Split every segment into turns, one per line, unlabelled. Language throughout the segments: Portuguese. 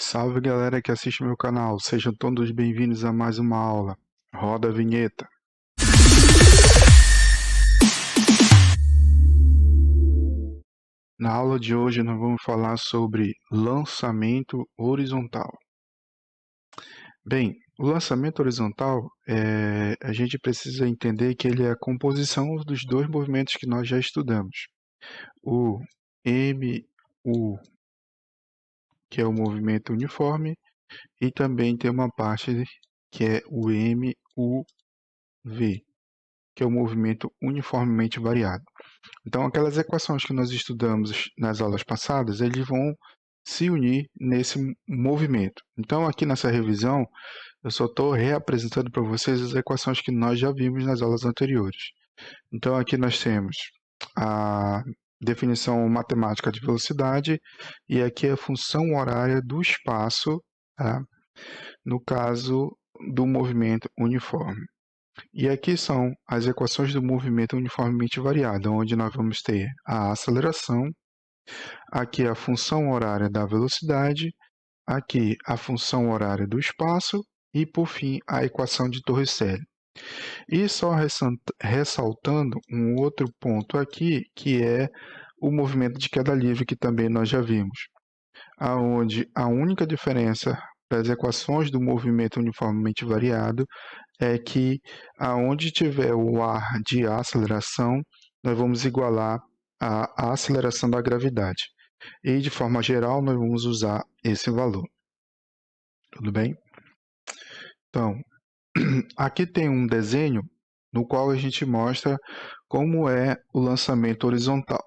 Salve galera que assiste meu canal, sejam todos bem-vindos a mais uma aula. Roda a vinheta. Na aula de hoje nós vamos falar sobre lançamento horizontal. Bem, o lançamento horizontal, a gente precisa entender que ele é a composição dos dois movimentos que nós já estudamos. O MU, que é o movimento uniforme, e também tem uma parte que é o MUV, que é o movimento uniformemente variado. Então, aquelas equações que nós estudamos nas aulas passadas, eles vão se unir nesse movimento. Então, aqui nessa revisão, eu só estou reapresentando para vocês as equações que nós já vimos nas aulas anteriores. Então, aqui nós temos a definição matemática de velocidade e aqui a função horária do espaço, tá? No caso do movimento uniforme. E aqui são as equações do movimento uniformemente variado, onde nós vamos ter a aceleração, aqui a função horária da velocidade, aqui a função horária do espaço e, por fim, a equação de Torricelli. E só ressaltando um outro ponto aqui, que é o movimento de queda livre, que também nós já vimos, aonde a única diferença das equações do movimento uniformemente variado é que aonde tiver o ar de aceleração, nós vamos igualar a aceleração da gravidade. E, de forma geral, nós vamos usar esse valor. Tudo bem? Então, aqui tem um desenho no qual a gente mostra como é o lançamento horizontal.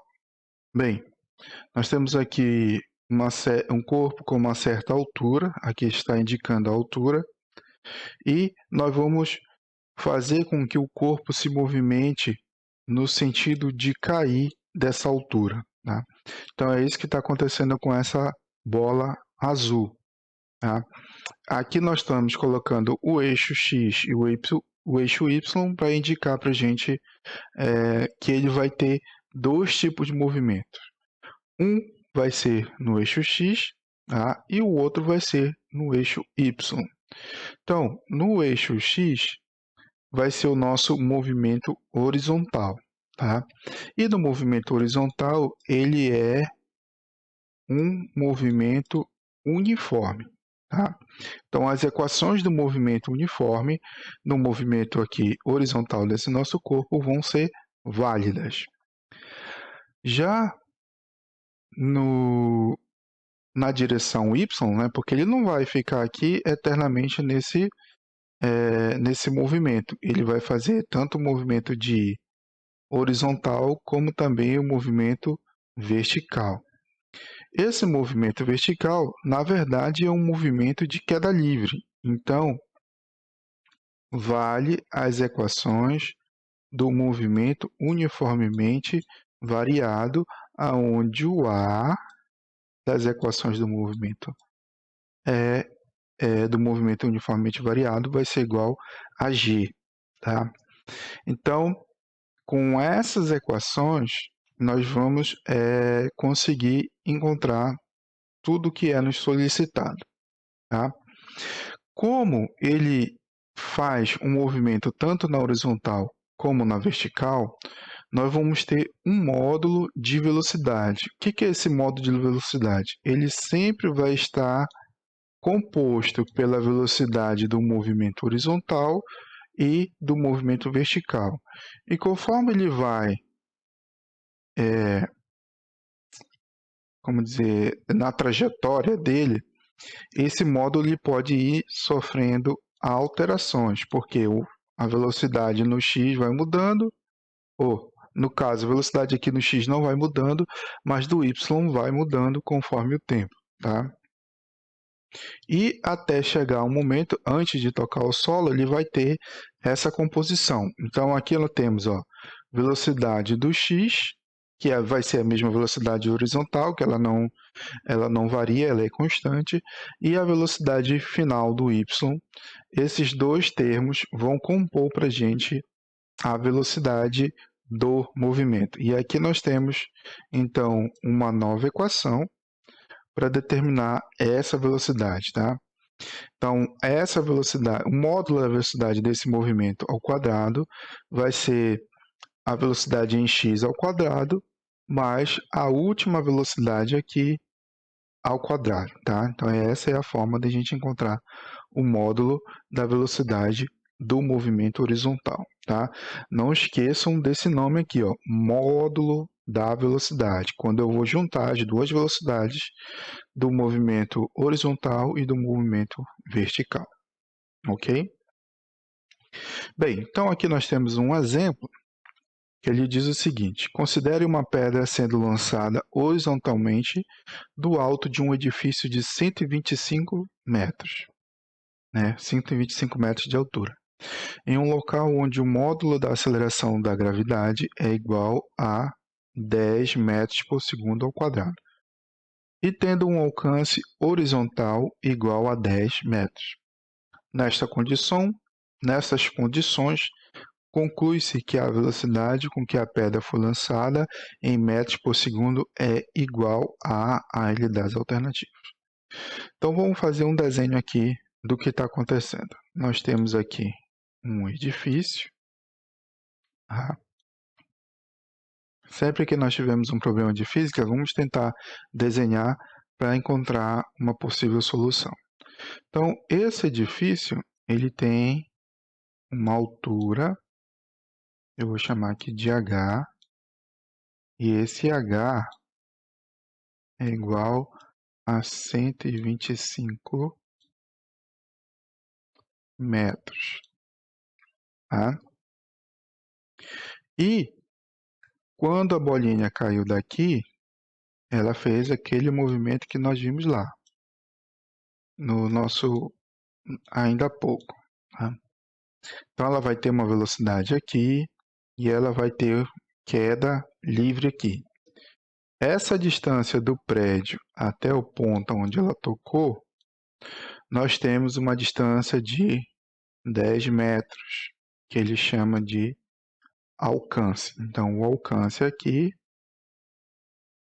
Bem, nós temos aqui um corpo com uma certa altura, aqui está indicando a altura, e nós vamos fazer com que o corpo se movimente no sentido de cair dessa altura. Tá? Então, é isso que está acontecendo com essa bola azul. Tá? Aqui nós estamos colocando o eixo X e o eixo Y para indicar para a gente que ele vai ter dois tipos de movimentos. Um vai ser no eixo X, tá? E o outro vai ser no eixo Y. Então, no eixo X, vai ser o nosso movimento horizontal, tá? E no movimento horizontal, ele é um movimento uniforme, tá? Então, as equações do movimento uniforme, no movimento aqui horizontal desse nosso corpo, vão ser válidas. Já na direção y, né, porque ele não vai ficar aqui eternamente nesse movimento. Ele vai fazer tanto o movimento de horizontal como também o movimento vertical. Esse movimento vertical, na verdade, é um movimento de queda livre. Então, vale as equações do movimento uniformemente variado, aonde o A das equações do movimento do movimento uniformemente variado vai ser igual a G. Tá? Então, com essas equações, nós vamos conseguir encontrar tudo que é nos solicitado. Tá? Como ele faz um movimento tanto na horizontal como na vertical, nós vamos ter um módulo de velocidade. O que é esse módulo de velocidade? Ele sempre vai estar composto pela velocidade do movimento horizontal e do movimento vertical. E conforme ele vai, na trajetória dele, esse módulo ele pode ir sofrendo alterações, porque a velocidade no x vai mudando, ou no caso, a velocidade aqui no x não vai mudando, mas do y vai mudando conforme o tempo. Tá? E até chegar um momento, antes de tocar o solo, ele vai ter essa composição. Então, aqui nós temos velocidade do x, que vai ser a mesma velocidade horizontal, que ela não varia, ela é constante, e a velocidade final do y. Esses dois termos vão compor para a gente a velocidade do movimento. E aqui nós temos, então, uma nova equação, para determinar essa velocidade, tá? Então, essa velocidade, o módulo da velocidade desse movimento ao quadrado vai ser a velocidade em x ao quadrado mais a última velocidade aqui ao quadrado, tá? Então, essa é a forma de a gente encontrar o módulo da velocidade do movimento horizontal, tá? Não esqueçam desse nome aqui, ó, módulo da velocidade, quando eu vou juntar as duas velocidades do movimento horizontal e do movimento vertical, ok? Bem, então aqui nós temos um exemplo que ele diz o seguinte: considere uma pedra sendo lançada horizontalmente do alto de um edifício de 125 metros, né? 125 metros de altura, em um local onde o módulo da aceleração da gravidade é igual a 10 metros por segundo ao quadrado, e tendo um alcance horizontal igual a 10 metros. Nessas condições, conclui-se que a velocidade com que a pedra foi lançada em metros por segundo é igual à AL das alternativas. Então, vamos fazer um desenho aqui do que está acontecendo. Nós temos aqui um edifício. Tá? Sempre que nós tivermos um problema de física, vamos tentar desenhar para encontrar uma possível solução. Então, esse edifício ele tem uma altura, eu vou chamar aqui de H, e esse H é igual a 125 metros. Tá? E quando a bolinha caiu daqui, ela fez aquele movimento que nós vimos lá, no nosso ainda há pouco. Tá? Então, ela vai ter uma velocidade aqui e ela vai ter queda livre aqui. Essa distância do prédio até o ponto onde ela tocou, nós temos uma distância de 10 metros, que ele chama de alcance. Então, o alcance aqui,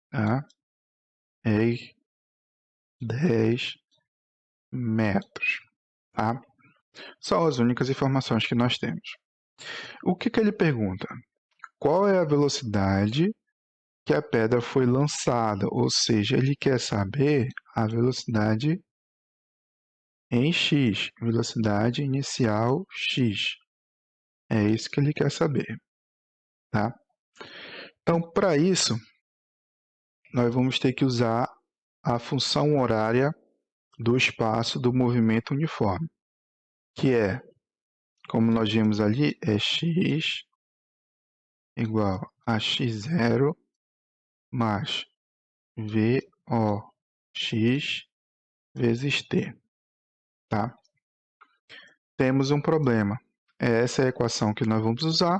tá, é 10 metros. Tá? São as únicas informações que nós temos. O que ele pergunta? Qual é a velocidade que a pedra foi lançada? Ou seja, ele quer saber a velocidade em x, velocidade inicial x. É isso que ele quer saber. Tá? Então, para isso, nós vamos ter que usar a função horária do espaço do movimento uniforme, que é, como nós vimos ali, é x igual a x0 mais VOX vezes t. Tá? Temos um problema. Essa é a equação que nós vamos usar.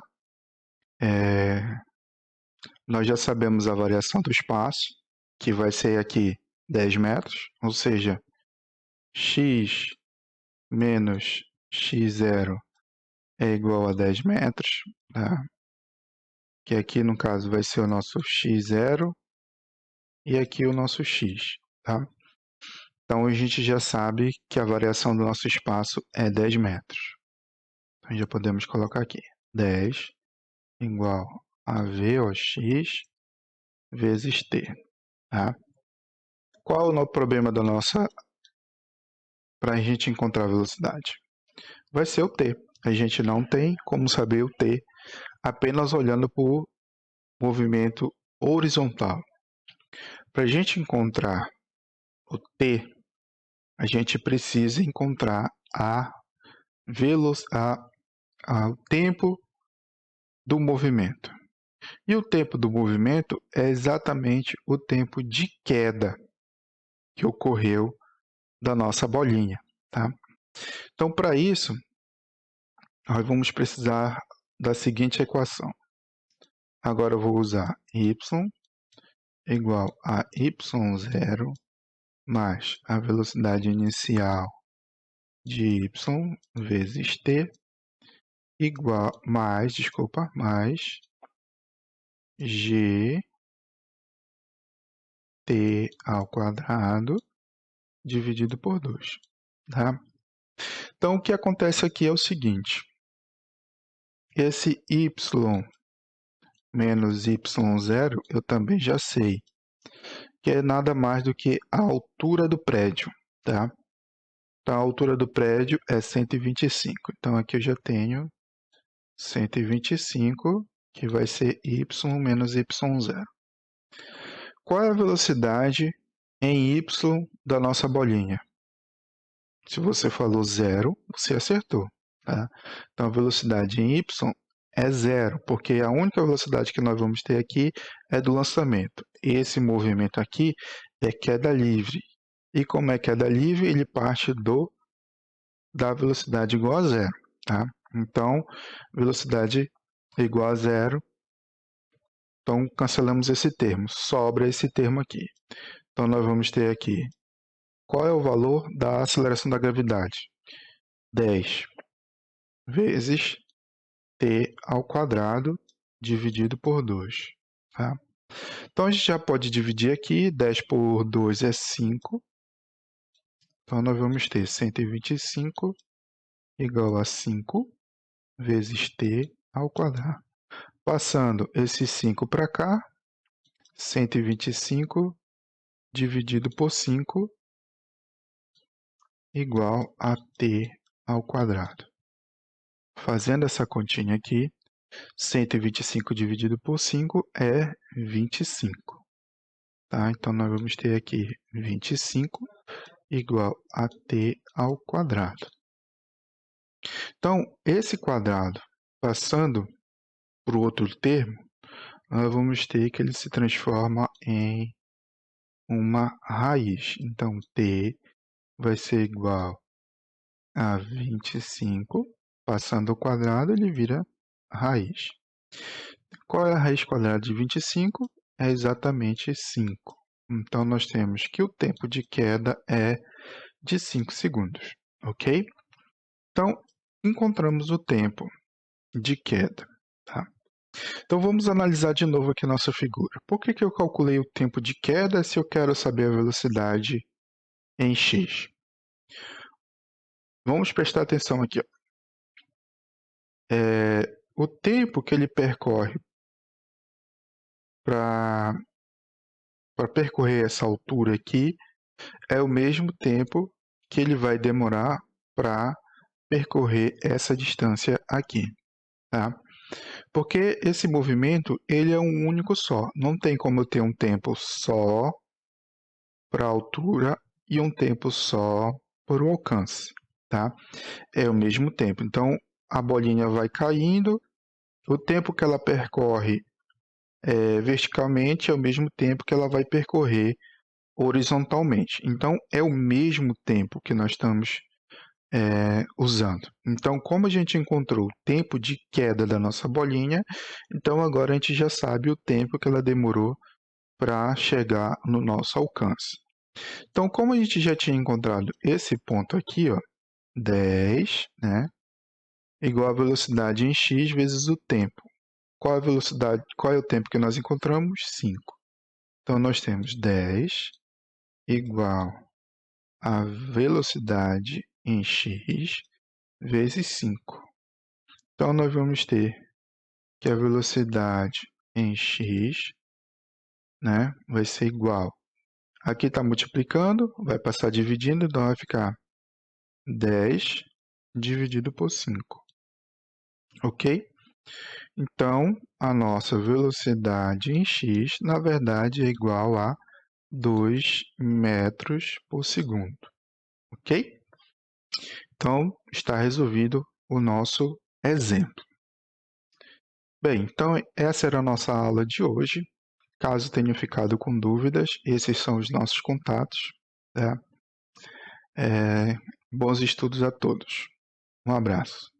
Nós já sabemos a variação do espaço, que vai ser aqui 10 metros, ou seja, x menos x0 é igual a 10 metros, tá? Que aqui no caso vai ser o nosso x0 e aqui o nosso x. Tá? Então a gente já sabe que a variação do nosso espaço é 10 metros. Então já podemos colocar aqui 10 igual a VOX vezes t. Tá? Qual é o problema da nossa para a gente encontrar a velocidade? Vai ser o t. A gente não tem como saber o t apenas olhando para o movimento horizontal. Para a gente encontrar o t, a gente precisa encontrar o tempo do movimento. E o tempo do movimento é exatamente o tempo de queda que ocorreu da nossa bolinha. Tá? Então, para isso, nós vamos precisar da seguinte equação. Agora eu vou usar y igual a y0 mais a velocidade inicial de y vezes t mais g t ao quadrado dividido por 2. Tá? Então, o que acontece aqui é o seguinte. Esse y menos y0 eu também já sei, que é nada mais do que a altura do prédio. Tá? Então, a altura do prédio é 125. Então, aqui eu já tenho 125, que vai ser y menos y0. Qual é a velocidade em y da nossa bolinha? Se você falou 0, você acertou. Tá? Então, a velocidade em y é 0, porque a única velocidade que nós vamos ter aqui é do lançamento. Esse movimento aqui é queda livre. E como é queda livre, ele parte da velocidade igual a 0. Tá? Então, velocidade igual a 0. Então, cancelamos esse termo. Sobra esse termo aqui. Então, nós vamos ter aqui. Qual é o valor da aceleração da gravidade? 10 vezes t ao quadrado dividido por 2. Tá? Então, a gente já pode dividir aqui. 10 por 2 é 5. Então, nós vamos ter 125 igual a 5 vezes t ao quadrado. Passando esse 5 para cá, 125 dividido por 5 igual a t ao quadrado. Fazendo essa continha aqui, 125 dividido por 5 é 25. Tá? Então, nós vamos ter aqui 25 igual a t ao quadrado. Então, esse quadrado, passando para o outro termo, nós vamos ter que ele se transforma em uma raiz. Então, t vai ser igual a 25. Passando ao quadrado, ele vira raiz. Qual é a raiz quadrada de 25? É exatamente 5. Então, nós temos que o tempo de queda é de 5 segundos. Ok? Então, encontramos o tempo de queda. Tá? Então, vamos analisar de novo aqui a nossa figura. Por que eu calculei o tempo de queda se eu quero saber a velocidade em x? Vamos prestar atenção aqui. O tempo que ele percorre para percorrer essa altura aqui é o mesmo tempo que ele vai demorar para percorrer essa distância aqui. Tá? Porque esse movimento ele é um único só. Não tem como eu ter um tempo só para a altura e um tempo só para o alcance. Tá? É o mesmo tempo. Então, a bolinha vai caindo, o tempo que ela percorre verticalmente é o mesmo tempo que ela vai percorrer horizontalmente. Então, é o mesmo tempo que nós estamos usando. Então, como a gente encontrou o tempo de queda da nossa bolinha, então agora a gente já sabe o tempo que ela demorou para chegar no nosso alcance. Então, como a gente já tinha encontrado esse ponto aqui, ó, 10, né, igual a velocidade em x vezes o tempo. Qual é a velocidade? Qual é o tempo que nós encontramos? 5. Então, nós temos 10 igual a velocidade em x vezes 5. Então, nós vamos ter que a velocidade em x, né, vai ser igual. Aqui está multiplicando, vai passar dividindo, então vai ficar 10 dividido por 5. Ok? Então, a nossa velocidade em x, na verdade, é igual a 2 metros por segundo. Ok? Então, está resolvido o nosso exemplo. Bem, então essa era a nossa aula de hoje. Caso tenham ficado com dúvidas, esses são os nossos contatos. Tá? Bons estudos a todos. Um abraço.